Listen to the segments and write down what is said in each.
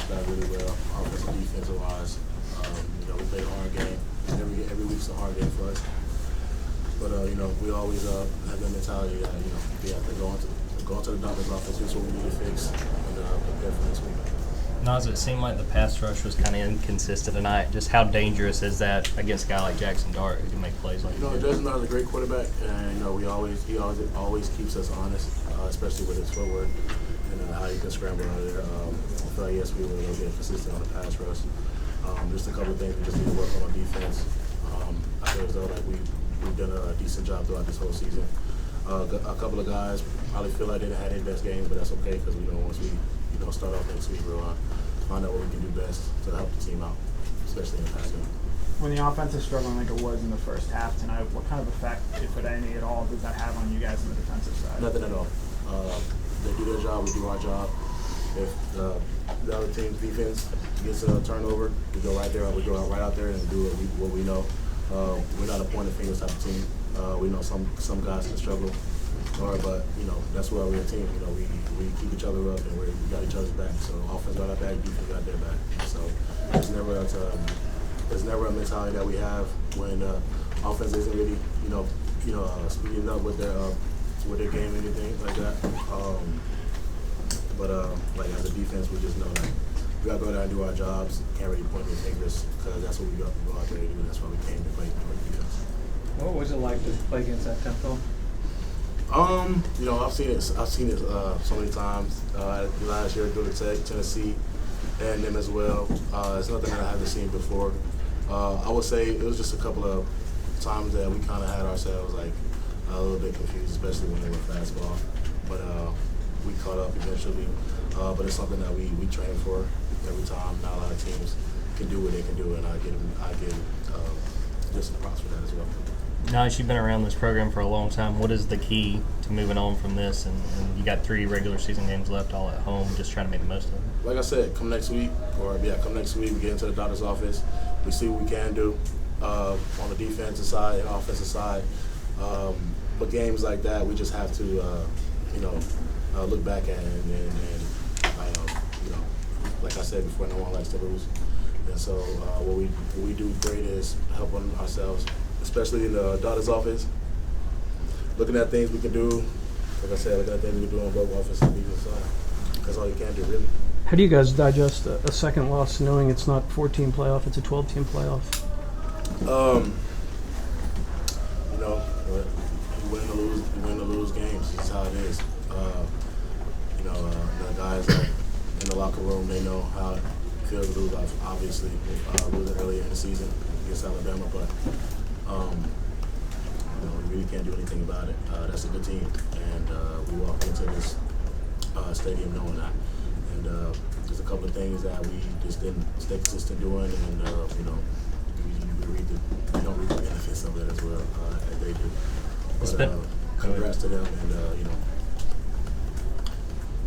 that really well, offensive, defensive wise. We played a hard game. Every week's a hard game for us. But we always have that mentality that we have to go into the Dawg's office, fix what we need to fix, and prepare for next week. Naz, it seemed like the pass rush was kind of inconsistent tonight. Just how dangerous is that against a guy like Jackson Dart who can make plays like that? Jackson Dart is a great quarterback, and he always keeps us honest, especially with his footwork and how he can scramble out of there. I feel like yes, we were a little bit consistent on the pass rush. Just a couple of things we just need to work on defense. I feel as though like we've done a decent job throughout this whole season. A couple of guys probably feel like they didn't have their best games, but that's okay because once we start off next week, we'll find out what we can do best to help the team out, especially in the pass game. When the offense is struggling like it was in the first half tonight, what kind of effect, if at any at all, does that have on you guys on the defensive side? Nothing at all. They do their job, we do our job. If the other team's defense gets a turnover, we go right there. We go right out there and do what we know. We're not a point of fingers type of team. We know some guys can struggle, but that's why we're a team. We keep each other up and we got each other's back. So offense got our back, defense got their back. So there's never a mentality that we have when offense isn't really speeding up with their game or anything like that. But like as a defense, we just know that we gotta go there and do our jobs. Can't really point any fingers because that's what we got to go out there to do. That's why we came to play defense. What was it like to play against that tempo? I've seen it so many times. Last year, go to Tennessee, and them as well. It's nothing that I haven't seen before. I would say it was just a couple of times that we kind of had ourselves like a little bit confused, especially when they were fastball. But we caught up eventually. But it's something that we train for every time. Not a lot of teams can do what they can do, and I give just the props for that as well. Naz, you've been around this program for a long time. What is the key to moving on from this? And you got 3 regular season games left, all at home, just trying to make the most of it. Like I said, come next week, we get into the doctor's office. We see what we can do on the defensive side and offensive side. But games like that, we just have to, look back at it and like I said before, no one likes to lose. And so what we do great is helping ourselves, especially in the doctor's office, looking at things we can do. Like I said, looking at things we can do on both offense and defensive side. That's all you can do, really. How do you guys digest a second loss knowing it's not 14 playoff, it's a 12-team playoff? You win to lose games. That's how it is. The guys in the locker room, they know how it feels to lose. Obviously, losing earlier in the season against Alabama, but we really can't do anything about it. That's a good team, and we walk into this stadium knowing that. And there's a couple of things that we just didn't stay consistent doing, and we don't reap the benefits of that as well as they do. But congrats to them, and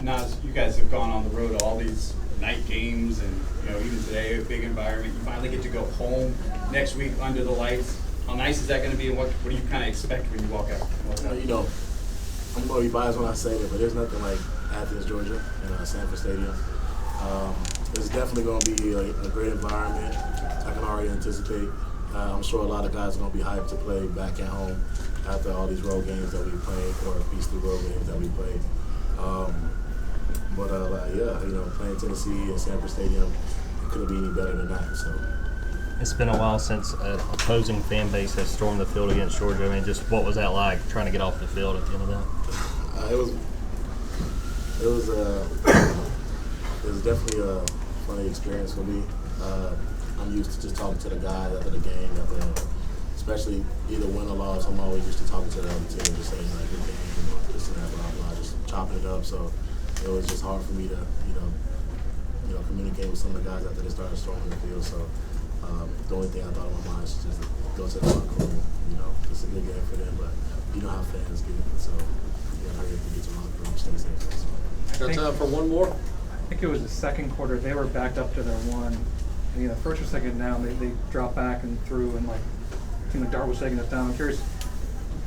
Naz, you guys have gone on the road to all these night games, and even today, a big environment. You finally get to go home next week under the lights. How nice is that going to be, and what do you kind of expect when you walk out? I'm going to be biased when I say it, but there's nothing like Athens, Georgia, and Sanford Stadium. It's definitely going to be a great environment. I can already anticipate. I'm sure a lot of guys are going to be hyped to play back at home after all these road games that we played, or beastly road games that we played. Playing Tennessee and Sanford Stadium, it couldn't be any better than that. So. It's been a while since an opposing fan base has stormed the field against Georgia. I mean, just what was that like, trying to get off the field at the end of that? It was definitely a funny experience for me. I'm used to just talking to the guys after the game, especially either win or loss. I'm always used to talking to the other team, just saying like good game, or this and that, blah blah, just chopping it up. So it was just hard for me to communicate with some of the guys after they started storming the field. So the only thing I thought in my mind was just to go to the locker room. It's a good game for them, but you know how fans get. So you got to hurry up and get to the locker room, stay safe. So. Got time for one more? I think it was the second quarter. They were backed up to their one. And the first or second down, they dropped back and threw, and it seemed like Dart was taking us down. I'm curious, do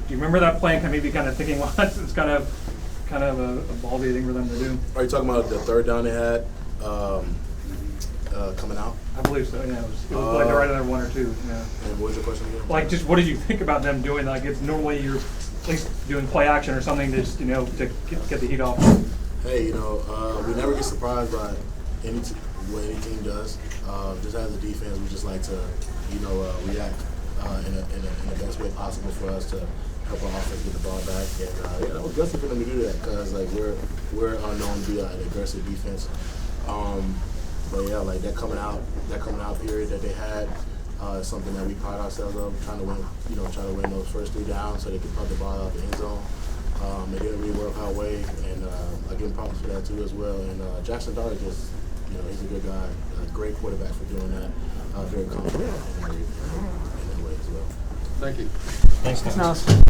you remember that play and maybe kind of thinking, well, it's kind of a ballsy thing for them to do? Are you talking about the third down they had? coming out. I believe so, yeah, it was like right under 1 or 2, yeah. And what was your question again? Like, just what did you think about them doing? Like, it's normally you're at least doing play action or something to just, to get the heat off. Hey, we never get surprised by what any team does. Just as a defense, we just like to, react in the best way possible for us to help our offense get the ball back. And that was gutsy for them to do that because we're known to be an aggressive defense. But yeah, like that coming out period that they had is something that we pride ourselves on, trying to win those first 3 downs so they can pump the ball out the end zone. They didn't really work our way, and I give him props for that too as well. And Jackson Dart just, he's a good guy, a great quarterback for doing that. Very confident in that way as well. Thank you. Thanks, Thanks, guys. Nas.